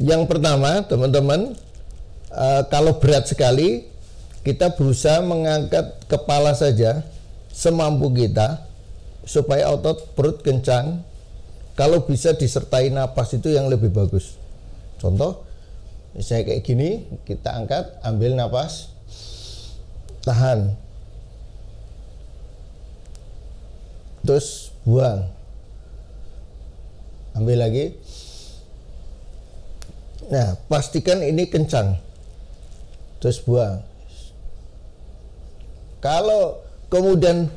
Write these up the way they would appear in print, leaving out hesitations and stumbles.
Yang pertama, teman-teman, kalau berat sekali, kita berusaha mengangkat kepala saja semampu kita supaya otot perut kencang. Kalau bisa disertai napas itu yang lebih bagus. Contoh, misalnya kayak gini, kita angkat, ambil napas, tahan, terus buang, ambil lagi. Nah, pastikan ini kencang, terus buang. Kalau kemudian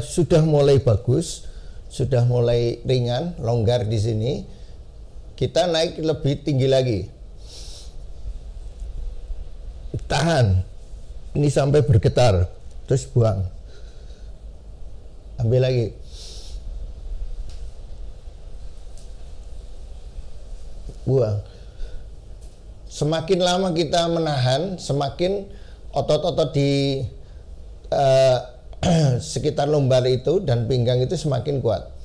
sudah mulai bagus, sudah mulai ringan, longgar di sini, kita naik lebih tinggi lagi. Tahan, ini sampai bergetar, terus buang, ambil lagi. Buang. Semakin lama kita menahan, semakin otot-otot di sekitar lumbar itu dan pinggang itu semakin kuat.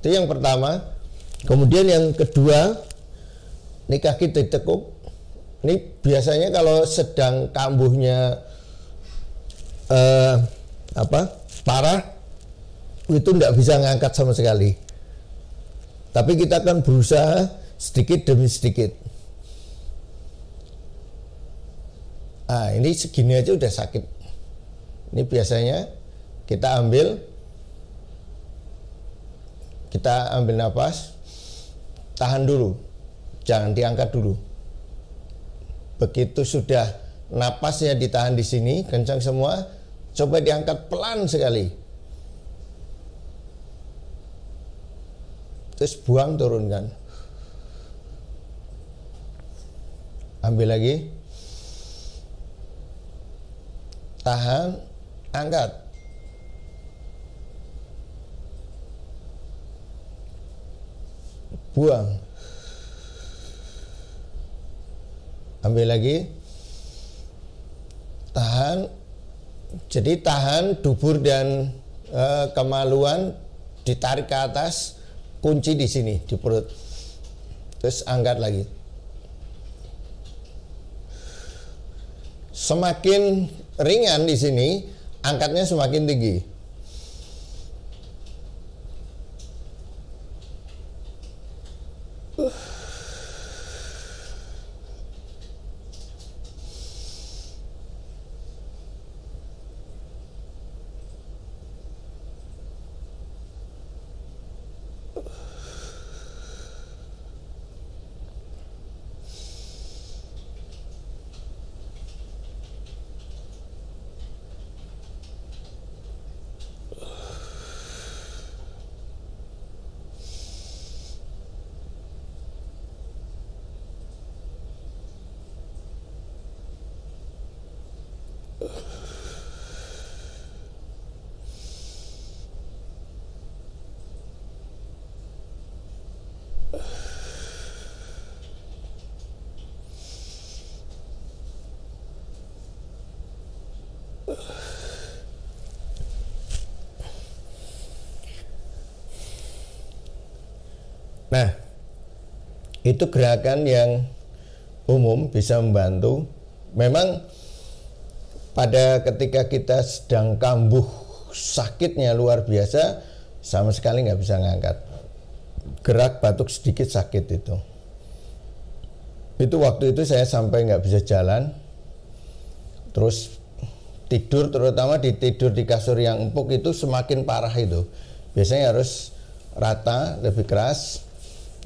Itu yang pertama. Kemudian yang kedua, ini kaki ditekuk. Ini biasanya kalau sedang kambuhnya parah, itu tidak bisa ngangkat sama sekali. Tapi kita akan berusaha sedikit demi sedikit. Nah, ini segini aja udah sakit. Ini biasanya kita ambil napas, tahan dulu, jangan diangkat dulu. Begitu sudah napasnya ditahan di sini, kencang semua, coba diangkat pelan sekali. Terus buang, turunkan. Ambil lagi. Tahan, angkat. Buang. Ambil lagi. Tahan. Jadi tahan dubur dan kemaluan ditarik ke atas, kunci di sini di perut. Terus angkat lagi. Semakin ringan di sini, angkatnya semakin tinggi. Nah, itu gerakan yang umum bisa membantu. Memang pada ketika kita sedang kambuh sakitnya luar biasa, sama sekali nggak bisa ngangkat. Gerak batuk sedikit sakit itu. Itu waktu itu saya sampai nggak bisa jalan. Terus tidur, terutama tidur di kasur yang empuk itu semakin parah itu. Biasanya harus rata, lebih keras,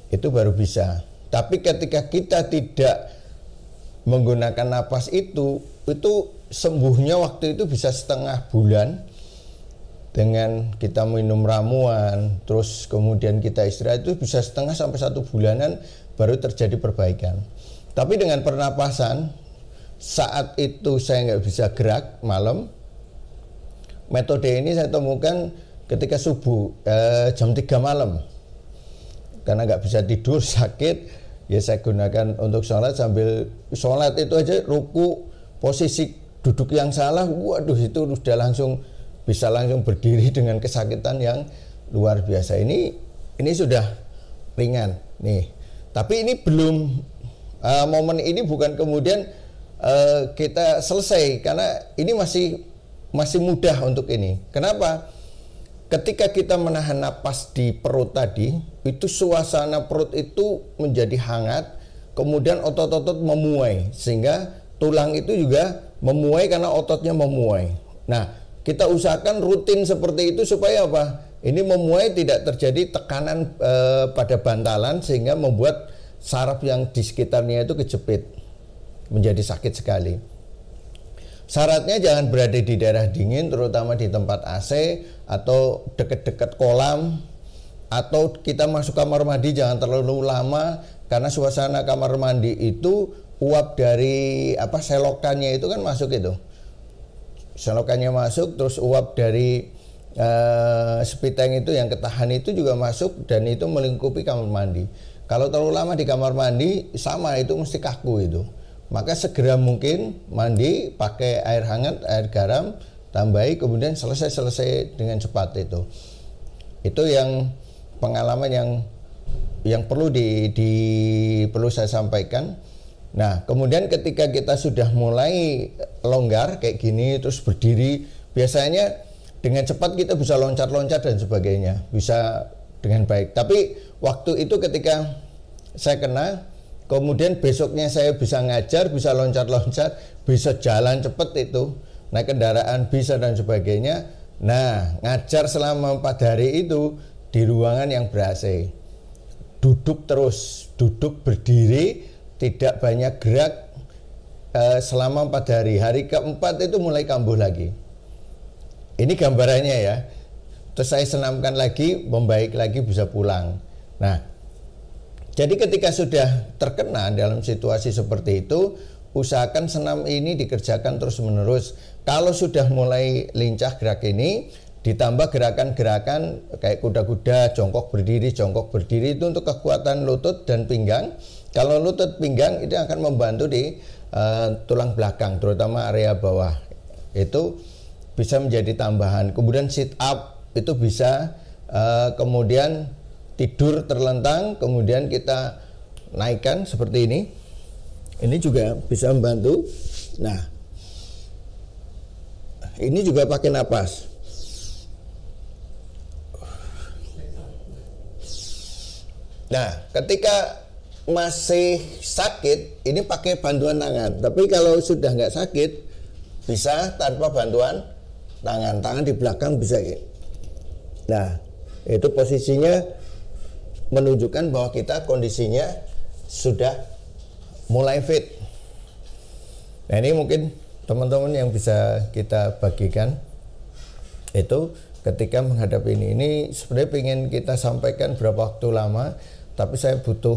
itu baru bisa. Tapi ketika kita tidak menggunakan napas itu sembuhnya waktu itu bisa setengah bulan. dengan kita minum ramuan, terus kemudian kita istirahat, itu bisa setengah sampai 1 bulanan baru terjadi perbaikan. Tapi dengan pernapasan, saat itu saya nggak bisa gerak malam, metode ini saya temukan ketika subuh, jam 3 malam, karena nggak bisa tidur, sakit, ya saya gunakan untuk sholat. Sambil sholat itu aja ruku, posisi duduk yang salah, waduh itu udah bisa langsung berdiri dengan kesakitan yang luar biasa. Ini sudah ringan nih. Tapi ini belum, momen ini bukan kemudian kita selesai, karena ini masih mudah untuk ini. Kenapa? Ketika kita menahan napas di perut tadi, itu suasana perut itu menjadi hangat, kemudian otot-otot memuai, sehingga tulang itu juga memuai karena ototnya memuai. Nah, kita usahakan rutin seperti itu supaya apa? Ini memuai, tidak terjadi tekanan pada bantalan sehingga membuat saraf yang di sekitarnya itu kejepit, menjadi sakit sekali. Syaratnya jangan berada di daerah dingin, terutama di tempat AC atau dekat-dekat kolam, atau kita masuk kamar mandi jangan terlalu lama, karena suasana kamar mandi itu uap dari selokannya itu kan masuk itu. Selokannya masuk, terus uap dari spiteng itu yang ketahan itu juga masuk, dan itu melingkupi kamar mandi. Kalau terlalu lama di kamar mandi, sama itu mesti kaku itu. Maka segera mungkin mandi pakai air hangat, air garam, tambahi, kemudian selesai dengan cepat itu. Itu yang pengalaman yang perlu perlu saya sampaikan. Nah, kemudian ketika kita sudah mulai longgar kayak gini, terus berdiri, biasanya dengan cepat kita bisa loncat-loncat dan sebagainya, bisa dengan baik. Tapi waktu itu ketika saya kena, kemudian besoknya saya bisa ngajar, bisa loncat-loncat, bisa jalan cepat itu, naik kendaraan bisa dan sebagainya. Nah, ngajar selama 4 hari itu di ruangan yang ber-AC, duduk terus, duduk berdiri, tidak banyak gerak selama 4 hari. Hari keempat itu mulai kambuh lagi. Ini gambarannya ya. Terus saya senamkan lagi, membaik lagi, bisa pulang. Nah, jadi ketika sudah terkena dalam situasi seperti itu, usahakan senam ini dikerjakan terus menerus. Kalau sudah mulai lincah gerak ini, ditambah gerakan-gerakan kayak kuda-kuda, jongkok berdiri itu untuk kekuatan lutut dan pinggang. Kalau lutut pinggang itu akan membantu di tulang belakang, terutama area bawah. Itu bisa menjadi tambahan. Kemudian sit up itu bisa, kemudian tidur terlentang, kemudian kita naikkan seperti ini. Ini juga bisa membantu. Nah, ini juga pakai napas. Nah, ketika masih sakit, ini pakai bantuan tangan. Tapi kalau sudah nggak sakit, bisa tanpa bantuan tangan. Tangan di belakang bisa. Nah, itu posisinya menunjukkan bahwa kita kondisinya sudah mulai fit. Nah, ini mungkin teman-teman yang bisa kita bagikan itu ketika menghadapi ini sebenarnya ingin kita sampaikan berapa waktu lama, tapi saya butuh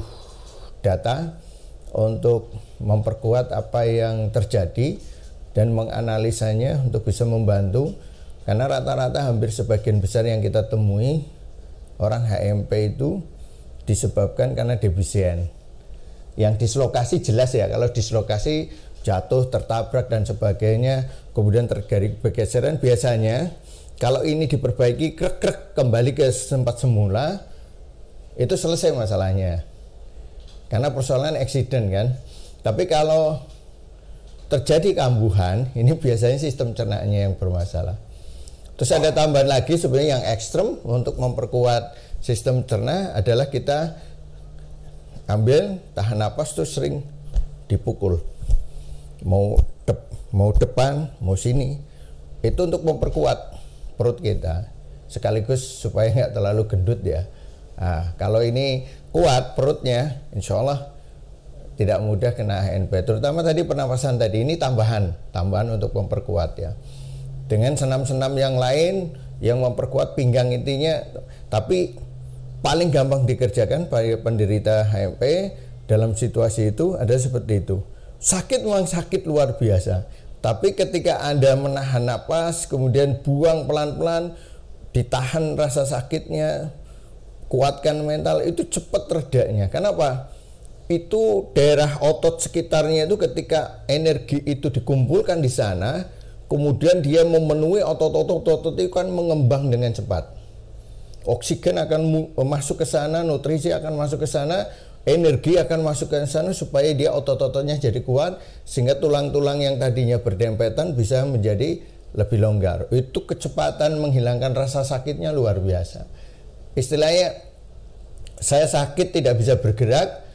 data untuk memperkuat apa yang terjadi dan menganalisanya untuk bisa membantu, karena rata-rata hampir sebagian besar yang kita temui orang HMP itu disebabkan karena defisien. Yang dislokasi jelas ya, kalau dislokasi jatuh, tertabrak dan sebagainya, kemudian terjadi pergeseran, biasanya kalau ini diperbaiki, krek kembali ke tempat semula, itu selesai masalahnya. Karena persoalan eksiden kan. Tapi kalau terjadi kambuhan, ini biasanya sistem cernanya yang bermasalah. Terus ada tambahan lagi sebenarnya yang ekstrem untuk memperkuat sistem cerna adalah kita ambil, tahan napas, terus sering dipukul. Mau depan, mau sini. Itu untuk memperkuat perut kita. Sekaligus supaya nggak terlalu gendut ya. Nah, kalau ini kuat perutnya, insya Allah tidak mudah kena HNP. Terutama tadi pernapasan tadi, ini tambahan untuk memperkuat ya. Dengan senam-senam yang lain yang memperkuat pinggang intinya. Tapi paling gampang dikerjakan bagi penderita HMP dalam situasi itu adalah seperti itu. Sakit memang sakit luar biasa, tapi ketika Anda menahan napas, kemudian buang pelan-pelan, ditahan rasa sakitnya, kuatkan mental, itu cepat redanya. Kenapa? Itu daerah otot sekitarnya itu ketika energi itu dikumpulkan di sana, kemudian dia memenuhi otot-otot itu kan mengembang dengan cepat. Oksigen akan masuk ke sana, nutrisi akan masuk ke sana, energi akan masuk ke sana supaya dia otot-ototnya jadi kuat, sehingga tulang-tulang yang tadinya berdempetan bisa menjadi lebih longgar. Itu kecepatan menghilangkan rasa sakitnya luar biasa. Istilahnya, saya sakit tidak bisa bergerak,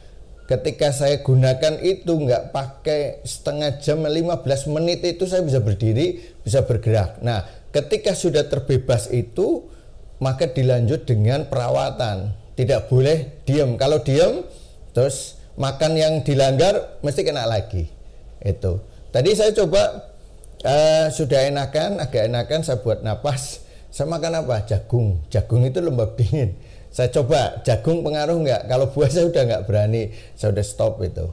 ketika saya gunakan itu nggak pakai setengah jam, 15 menit itu saya bisa berdiri, bisa bergerak. Nah, ketika sudah terbebas itu, maka dilanjut dengan perawatan. Tidak boleh diam. Kalau diam, terus makan yang dilanggar mesti kena lagi. Itu. Tadi saya coba sudah enakan, agak enakan, saya buat napas. Saya makan apa? Jagung. Jagung itu lembab dingin. Saya coba jagung pengaruh nggak? Kalau buah saya udah nggak berani, saya udah stop itu.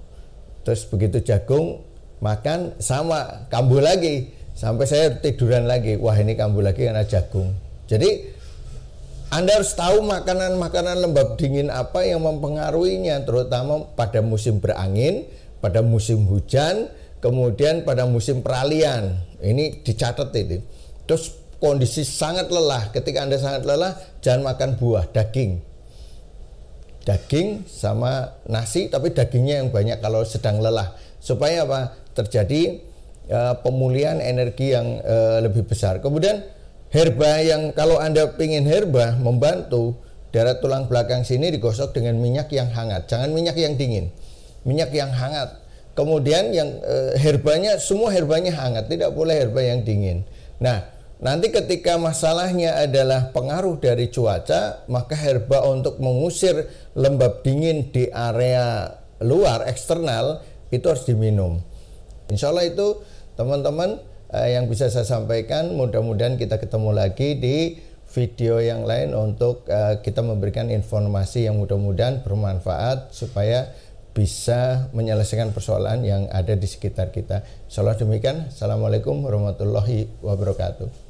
Terus begitu jagung makan sama kambuh lagi, sampai saya tiduran lagi. Wah, ini kambuh lagi karena jagung. Jadi Anda harus tahu makanan-makanan lembab dingin apa yang mempengaruhinya, terutama pada musim berangin, pada musim hujan, kemudian pada musim peralihan. Ini dicatat itu. Terus kondisi sangat lelah, ketika Anda sangat lelah, jangan makan buah, daging. Daging sama nasi, tapi dagingnya yang banyak kalau sedang lelah. Supaya apa? Terjadi pemulihan energi yang lebih besar. Kemudian herba yang kalau Anda ingin herba membantu, daerah tulang belakang sini digosok dengan minyak yang hangat. Jangan minyak yang dingin, minyak yang hangat. Kemudian yang herbanya, semua herbanya hangat, tidak boleh herba yang dingin. Nah, nanti ketika masalahnya adalah pengaruh dari cuaca, maka herba untuk mengusir lembab dingin di area luar eksternal itu harus diminum. Insya Allah itu teman-teman yang bisa saya sampaikan. Mudah-mudahan kita ketemu lagi di video yang lain untuk kita memberikan informasi yang mudah-mudahan bermanfaat supaya bisa menyelesaikan persoalan yang ada di sekitar kita. Insyaallah demikian. Assalamualaikum warahmatullahi wabarakatuh.